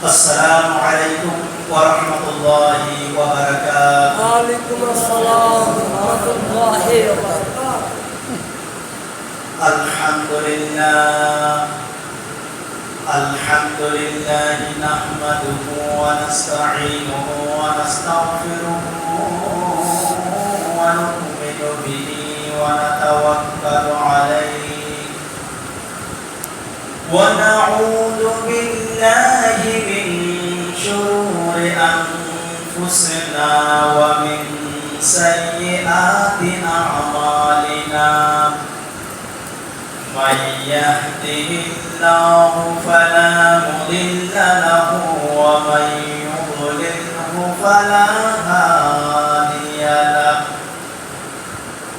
السلام عليكم ورحمة الله وبركاته. وعليكم السلام ورحمة الله وبركاته. الحمد لله نحمده ونستعينه ونستغفره ونؤمن به ونتوكل عليه ونعوذ بالله من شرور أنفسنا ومن سيئات أعمالنا. من يهده الله فلا مضل له ومن يضلله فلا هادي له.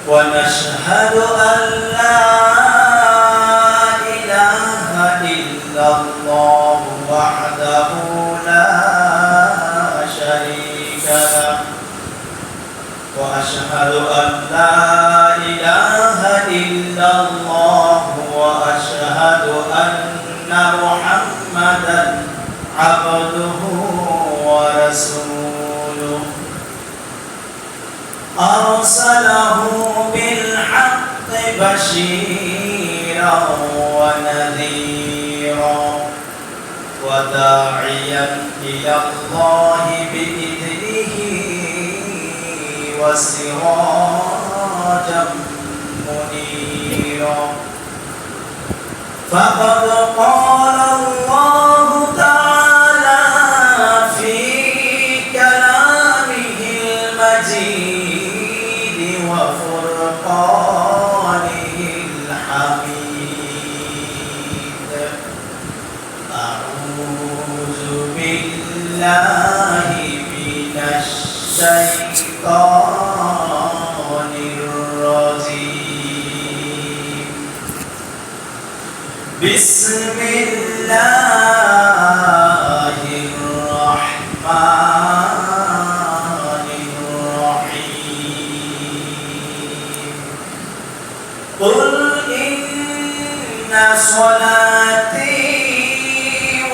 ونشهد أن لا إله إلا الله وحده لا شريك له. وأشهد أن لا إله إلا الله وأشهد أن محمدا عبده ورسوله. أرسله بالحق بشيرا ونذيرا وداعيا إلى الله بإذنه وسراجا منيرا. فقد قال الله تعالى في كلامه المجيد وفرقانه الحميد. أعوذ بالله من الشيطان الرجيم. بسم الله الرحمن الرحيم. قل إن صلاتي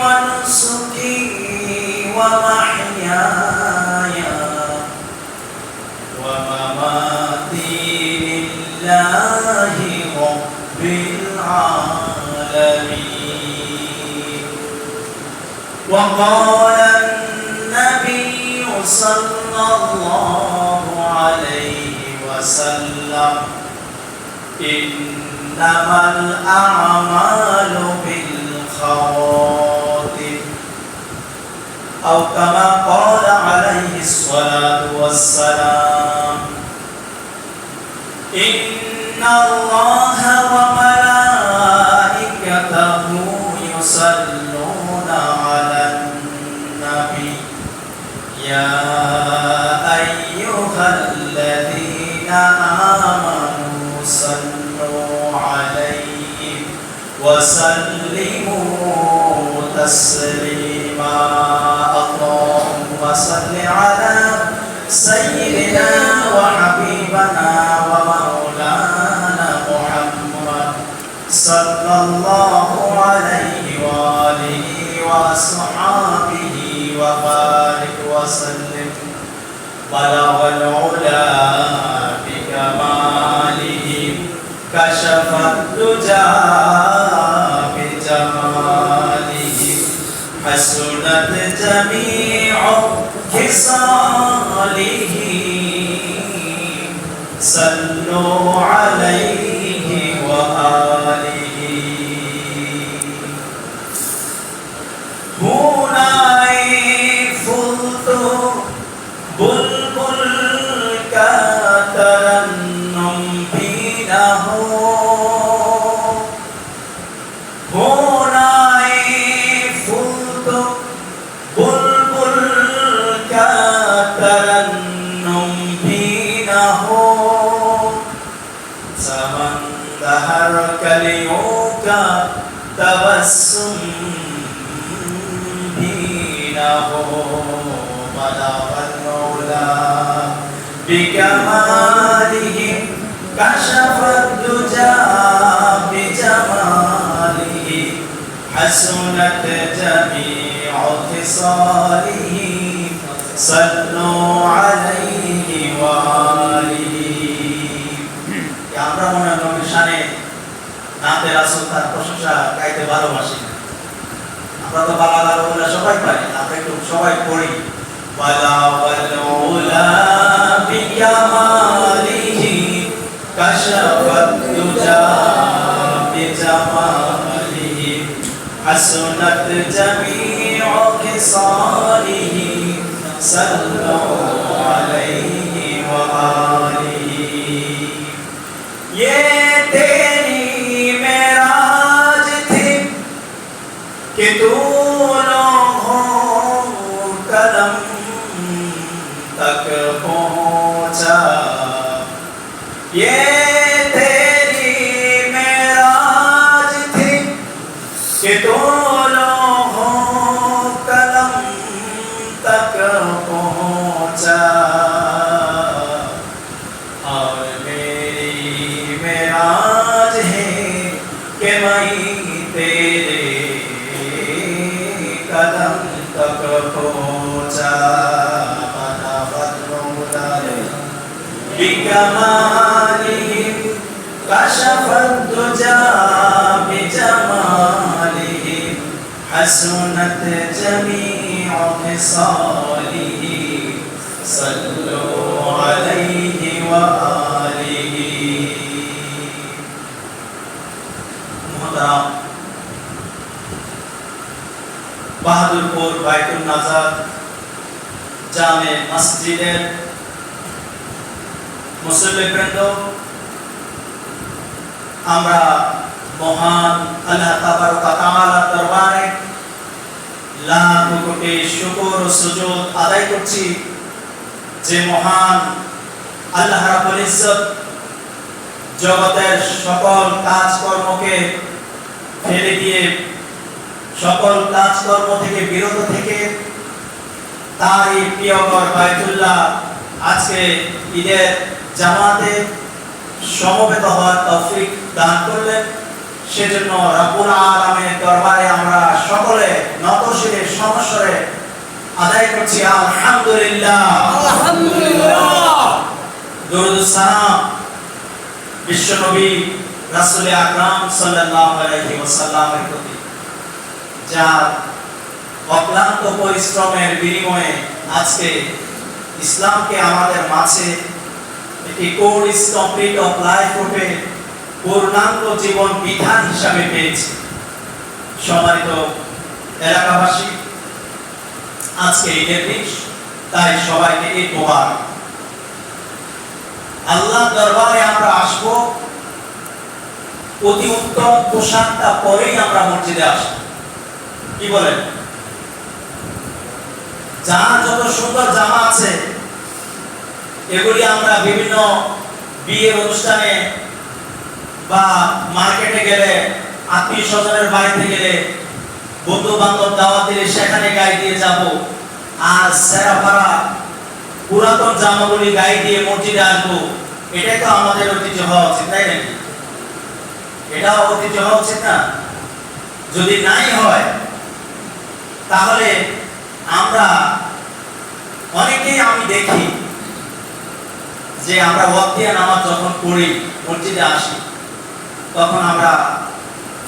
ونسكي ومحياي ومماتي لله رب العالمين. وقال النبي صلى الله عليه وسلم إنما الأعمال بالخواتم أو كما قال عليه الصلاة والسلام. إن الله وملائكته يصلون على النبي يا أيها الذين آمنوا صلوا عليه وسلموا تسليما. اللهم صل على سيدنا وحبيبنا ومولانا محمد صلى الله عليه وآله وأصحابه وبارك وسلم. بلغ العلا بكماله كشف الدجى بجماله حسنت جميع خصاله. صلوا عليه وآله. هناي فلت بلبل كترنم بينه. هناي فلت بلبل كترنم بينه. سمندهر كليوكا تبسم بينه. بلغ المولى بكماله كشف الدجى بجماله حسنت جميع خصاله صلوا عليه وآله আমরা মনে নবীর শানে নাতে রাসূল তার প্রশংসা গাইতে ভালোবাসি আমরা তো বালাগার ওলা সবাই পারি আমরা একটু সবাই পড়ি ওয়ালা ওয়ালা বিকামালিহি কাশাফাত দুজা বিজামালিহি হাসনাত জামিউ খিসালিহি সাল্লু আলাইহি ওয়া আলিহি ये तेरी मेराज थी कि तू लोगों कदम तक पहुंचा ये तेरी मेराज थी कि तू लोगों कदम तक पहुंचा और मेराज है कि मैं तेरे कदम तक पहुंचा बना बदलौला बिकमालिही कशफत दुजा बिजमालिही हसनत जमीउ खिसालिही सल्लु अलैहि व आलिही বাহাদুরপুর বাইতুল নাজার জামে মসজিদের মুসল্লিবৃন্দ আমরা মহান আল্লাহ তাবারক ওয়া তাআলার দরবারে লাখ কোটি শুকর ও সুজুদ আদায় করছি যে মহান আল্লাহ রাব্বুল ইজ্জত জগতের সকল কাজকর্মকে ফেলে দিয়ে সকল কাজকর্ম থেকে বিরত থেকে তার এই প্রিয় ঘর বাইতুল্লাহ আজকে ঈদের জামাতে সমবেত হওয়ার তৌফিক দান করলেন সেজন্য রব্বুল আলামিনের দরবারে আমরা সকলে নতশিরে সমস্বরে আদায় করছি আলহামদুলিল্লাহ আলহামদুলিল্লাহ দরুদ সালাম বিশ্বনবী রাসূল আকরাম সাল্লাল্লাহু আলাইহি ওয়াসাল্লামের প্রতি যার অক্লান্ত পরিশ্রমের বিনিময়ে আজকে ইসলামকে আমাদের মাঝে একটি কোর্স কমপ্লিট অফ লাইফ রূপে পূর্ণাঙ্গ জীবন বিধান হিসাবে পেয়েছে সম্মানিত এলাকাবাসী আজকে ঈদের দিন তাই সবাইকে এই দোয়া আল্লাহর দরবারে আমরা আসব অতি উত্তম পোশাকটা পরেই আমরা মসজিদে আসব কি বলেন যার যত সুন্দর জামা আছে এগুলি আমরা বিভিন্ন বিয়ের অনুষ্ঠানে বা মার্কেটে গেলে আত্মীয় স্বজনের বাড়িতে গেলে বন্ধু বান্ধব দাওয়াত দিলে সেখানে গায়ে দিয়ে যাব আর সেরা পাড়া পুরাতন জামাগুলি গায়ে দিয়ে মসজিদে আসবো এটাই তো আমাদের ঐতিহ্য হওয়া উচিত তাই নাকি এটাও ঐতিহ্য হওয়া উচিত না যদি নাই হয় তাহলে আমরা অনেকেই আমি দেখি যে আমরা ওয়াক্তিয়া নামাজ যখন পড়ি মসজিদে আসি তখন আমরা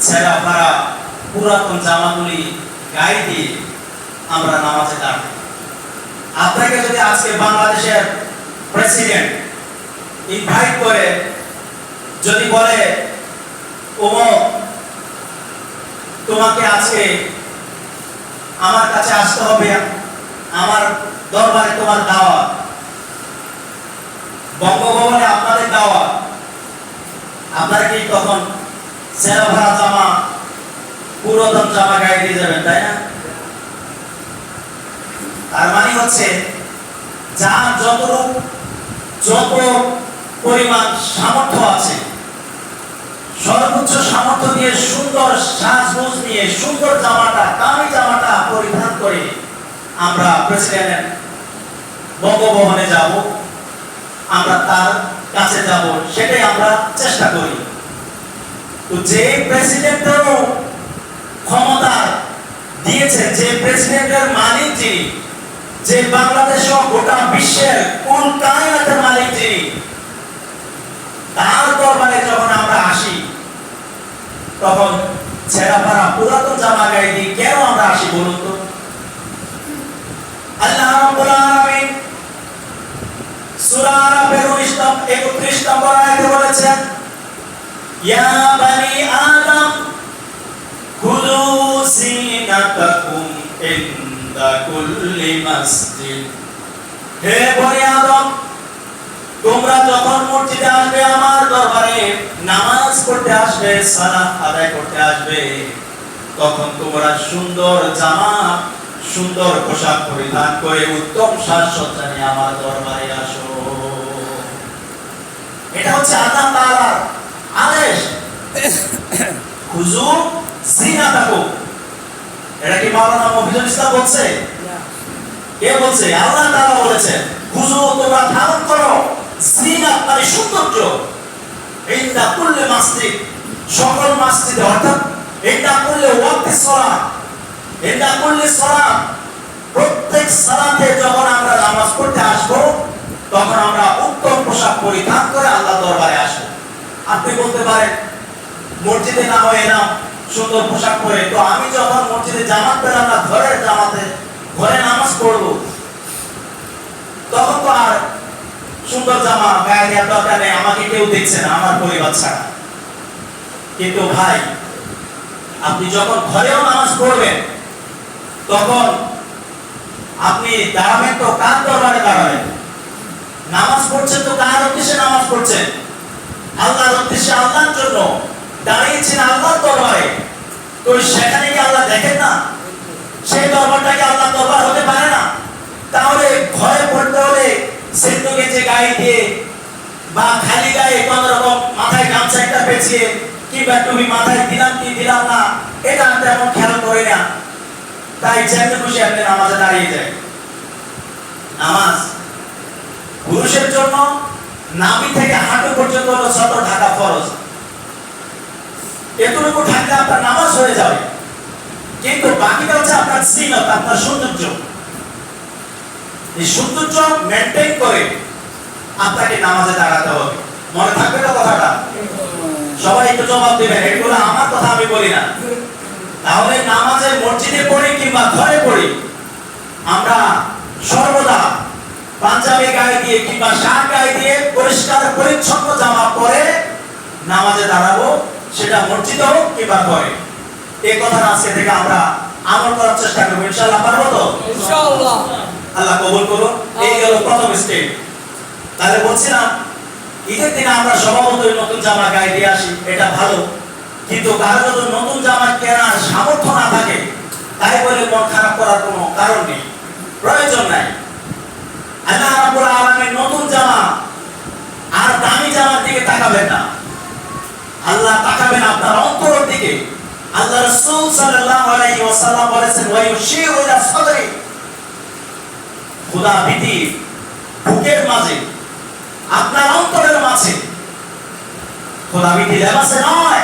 ছেঁড়া ফাড়া পুরাতন জামাগুলি গায়ে দিয়ে আমরা নামাজে দাঁড়াই আপনাকে যদি আজকে বাংলাদেশের প্রেসিডেন্ট ইনভাইট করে যদি বলে ওমর তোমাকে আজকে আমার কাছে আসতে হবে আমার দরবারে তোমার দাওয়াত বঙ্গভবনে আপনাদের দাওয়াত আপনারা কি তখন ছেঁড়া ফাড়া জামা পুরাতন জামা গায়ে দিয়ে যাবেন তাই না তার মানে হচ্ছে যার যত পরিমাণ সামর্থ্য আছে সর্বোচ্চ সামর্থ্য দিয়ে সুন্দর সাজগোজ নিয়ে সুন্দর জামাটা দামি জামাটা পরিধান করে আমরা প্রেসিডেন্টের বঙ্গভবনে যাব আমরা তার কাছে যাব সেটাই আমরা চেষ্টা করি তো যে প্রেসিডেন্টেরও ক্ষমতার দিয়েছেন, যে প্রেসিডেন্টের মালিক যিনি, যে বাংলাদেশ ও গোটা বিশ্বের কুল কায়নাতের মালিক যিনি, তার দরবারে যখন আমরা আসি তখন ছেঁড়াপাড়া পুরাতন জামা গায়ে দিয়ে কেন আমরা আসি বলুন তো? আল্লাহ রাব্বুল আলামিন সূরা আরাফের 31 নম্বর আয়াতে বলেছেন, ইয়া বানি আদম খুযু সিনাতাকুম ইনদা কুল্লি মাসজিদ। হে বনি আদম, তোমরা যখন মসজিদে আসবে, আমার দরবারে নামাজ পড়তে আসবে, সালাত আদায় করতে আসবে, তখন তোমরা সুন্দর জামা, সুন্দর পোশাক পরিধান করে উত্তম সাজসজ্জা নিয়ে আমার দরবারে আসো। এটা হচ্ছে আল্লাহ তাআলার আদেশ। খুযু জিনাতাকুম। এটা কি মাওলানা মফিজুল ইসলাম বলছে? কে বলছে? আল্লাহ তাআলা বলেছেন, খুযু, তোমরা ধারণ করো, জিনাত মানে সৌন্দর্য, ইনদা কুল্লি মাসজিদ, সকল মসজিদে, অর্থাৎ ইনদা কুল্লি ওয়াক্তি সালাত, ইনদা কুল্লি সালাত, প্রত্যেক সালাতে যখন আমরা নামাজ পড়তে আসব তখন আমরা উত্তম পোশাক পরিধান করে আল্লাহ দরবারে আসব। আপনি বলতে পারেন মসজিদে না হয়ে না সুন্দর পোশাক পরে, তো আমি যখন মসজিদে জামাত পেলাম না, ঘরের জামাতে ঘরে নামাজ পড়ব, তখন তো আর সুন্দর জামা গায়ে দেওয়ার দরকার নেই, আমাকে কেউ দেখছে না, আমার পরিবার ছাড়া। কিন্তু ভাই, আপনি যখন ঘরেও নামাজ পড়বেন তখন আপনি দাঁড়াবেন তো কার দরবারে দাঁড়াবেন? নামাজ পড়ছেন তো কার উদ্দেশ্যে নামাজ পড়ছেন? আল্লাহর উদ্দেশ্যে, আল্লাহর জন্য দাঁড়িয়েছেন আল্লাহর দরবারে। তো সেখানে কি আল্লাহ দেখেন না? সেই দরবারটাকে আল্লাহ দরবার হতে পারে না? তাহলে ঘরে পড়তে হলে সেদ্ধ গেছে গায়ে দিয়ে বা খালি গায়ে কোন রকম মাথায় গামছা একটা পেঁচিয়ে কিংবা টুপি মাথায় দিলাম কি দিলাম না, এটা তেমন খেয়াল করে না, তাই যেতে খুশি আপনি নামাজে দাঁড়িয়ে যায়। নামাজ পুরুষের জন্য নাভি থেকে হাঁটু পর্যন্ত সতর ঢাকা ফরজ, এতটুকু ঢাকলে আপনার নামাজ হয়ে যাবে। কিন্তু বাকিটা হচ্ছে আপনার জিনাত, আপনার সৌন্দর্য। এই সৌন্দর্য মেনটেন করে আপনাকে নামাজে দাঁড়াতে হবে। মনে থাকবে না কথাটা? সবাই একটু জবাব দেবেন, এগুলো আমার কথা আমি বলি না। তাহলে নামাজে মসজিদে পড়ি কিংবা ঘরে পড়ি, আমরা সর্বদা পাঞ্জাবি গায়ে দিয়ে কিংবা শার্ট গায়ে দিয়ে পরিষ্কার পরিচ্ছন্ন জামা পরে নামাজে দাঁড়াবো, সেটা মসজিদে হোক কিংবা ঘরে। এই কথা আজকে থেকে আমরা আমল করার চেষ্টা করবো, ইনশাআল্লাহ। পারবো তো? ইনশাআল্লাহ। আল্লাহ কবুল করুন। এই গেল প্রথম স্টেপ। তাহলে বলছিলাম, ঈদের দিনে আমরা স্বভাবতই নতুন জামা গায়ে দিয়ে আসি, এটা ভালো। কিন্তু কারো যদি নতুন জামা কেনার সামর্থ্য না থাকে, তাই বলে মন খারাপ করার কোনো কারণ নেই, প্রয়োজন নাই। আল্লাহ রাব্বুল আলামিন নতুন জামা আর দামি জামার দিকে তাকাবেন না, আল্লাহ তাকাবেন আপনার অন্তরের দিকে। আল্লাহ রাসূল সাল্লাল্লাহু আলাইহি ওয়াসাল্লাম বলেছেন, ওয়া ইউশিরু ইলা সাদরি, খোদা ভীতি বুকের মাঝে, আপনার অন্তরের মাঝে, খোদা ভীতি লেবাসে নয়।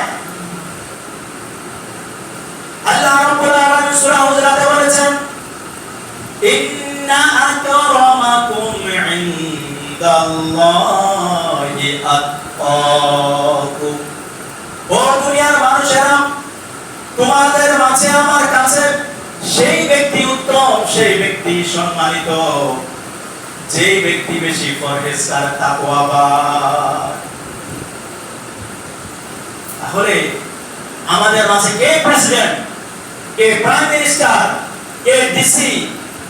আল্লাহ রাব্বুল আলামিন সূরা হুজুরাতে বলেছেন, ইন্না আকরামাকুম ইনদাল্লাহি আতকাকুম। ও দুনিয়ার মানুষেরা, তোমাদের মাঝে আমার কাছে সেই ব্যক্তি উত্তম, সেই ব্যক্তি সম্মানিত, যেই ব্যক্তি বেশি পরহেজগার, তাকওয়াবান। তাহলে আমাদের মাঝে কে প্রেসিডেন্ট, কে প্রাইম মিনিস্টার, কে ডিসি,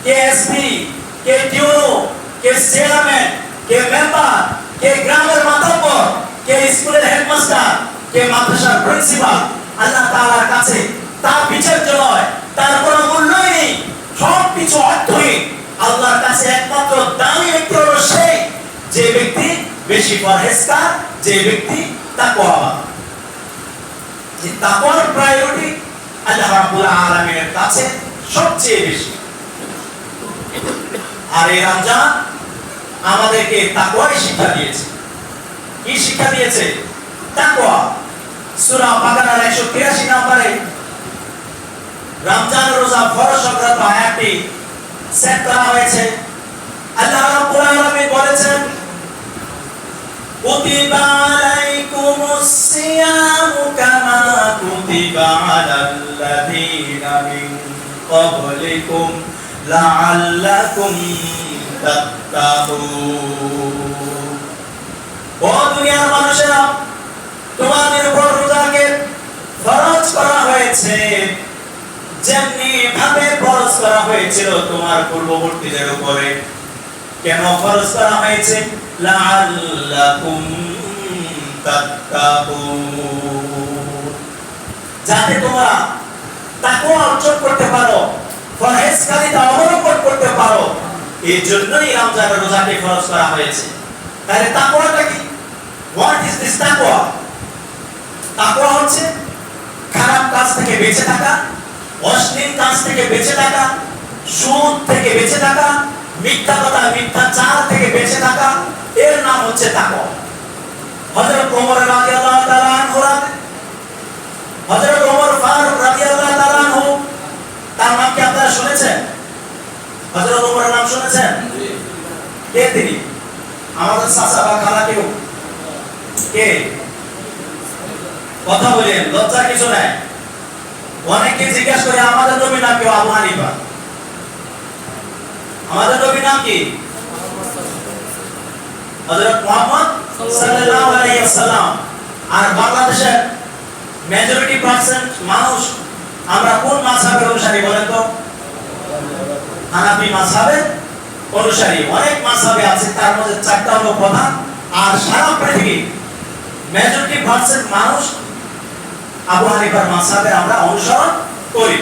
কে এসপি, কে টিউনো, কে চেয়ারম্যান, কে মেম্বার, কে গ্রামের মাতব্বর, কে স্কুলের হেডমাস্টার, কে মাদ্রাসার প্রিন্সিপাল, আল্লাহ তাআলার কাছে তার বিচার্য নয়, তার কোনো মূল্যই নেই, সব কিছু অর্থহীন। আল্লাহর কাছে একমাত্র দামি ব্যক্তি হলো সেই, যে ব্যক্তি বেশি পরহেজগার, যে ব্যক্তি তাকওয়াবান। যে তাকওয়ার প্রায়োরিটি আল্লাহ রাব্বুল আলামিনের কাছে সবচেয়ে বেশি। আর এই রমজান আমাদেরকে তাকওয়ার শিক্ষা দিয়েছে। কি শিক্ষা দিয়েছে? তাকওয়া। সূরা বাকারার 183 নম্বরে রমজান রোজা ফরজ সংক্রান্ত আয়াতটি সেট করা হয়েছে। আল্লাহ রাব্বুল আলামিন বলেছেন, কুতিবা আলাইকুমুস সিয়ামু কামা কুতিবা আলাল্লাযীনা মিন ক্বাবলিকুম লাআল্লাকুম তাত্তাকুন। ও দুনিয়ার মানুষেরা, তোমাদের উপর রোজাকে ফরজ করা হয়েছে যেমনি ভাবে ফরজ করা হয়েছিল তোমার পূর্ববর্তীদের উপরে। কেন ফরজ করা হয়েছে? লাআল্লাকুম তাত্তাকুন, যাতে তোমরা তাকওয়া অর্জন করতে পারো, পরহেজগারিতা অবলম্বন করতে পারো। এই জন্যই রমজানের রোজাকে ফরজ করা হয়েছে। তাহলে তাকওয়াটা কি? হোয়াট ইজ দিস তাকওয়া? তাকওয়া হচ্ছে খারাপ কাজ থেকে বেঁচে থাকা, অশ্লীল কাজ থেকে বেঁচে থাকা, সুদ থেকে বেঁচে থাকা, মিথ্যা কথা মিথ্যাচার থেকে বেঁচে থাকা, এর নাম হচ্ছে তাকওয়া। হযরত ওমর রাদিয়াল্লাহু তাআলা আনহু, হযরত ওমর ফারুক রাদিয়াল্লাহু তাআলা আনহু, তার নাম কি আপনারা শুনেছেন? হযরত ওমরের নাম শুনেছেন? কে তিনি? আমাদের চাচা বা খালা কেউ? কে? কথা বলেন, লজ্জার কিছু নাই। অনেককে জিজ্ঞাসা করে আমাদের নবীর নাম কি? আবু হানিফা। আমাদের নবীর নাম কি? হযরত মুহাম্মদ সাল্লাল্লাহু আলাইহি ওয়াসাল্লাম। আর বাংলাদেশের মেজরিটি পার্সেন্ট মানুষ আমরা কোন মাযহাবের অনুসারী বলেন তো? হানাফি মাযহাবের অনুসারী। অনেক মাযহাবে আছে, তার মধ্যে চারটা হলো প্রধান। আর সারা পৃথিবী মেজরিটি পার্সেন্ট মানুষ আবু হানিফার মাযহাবে আমরা অনুসরণ করি।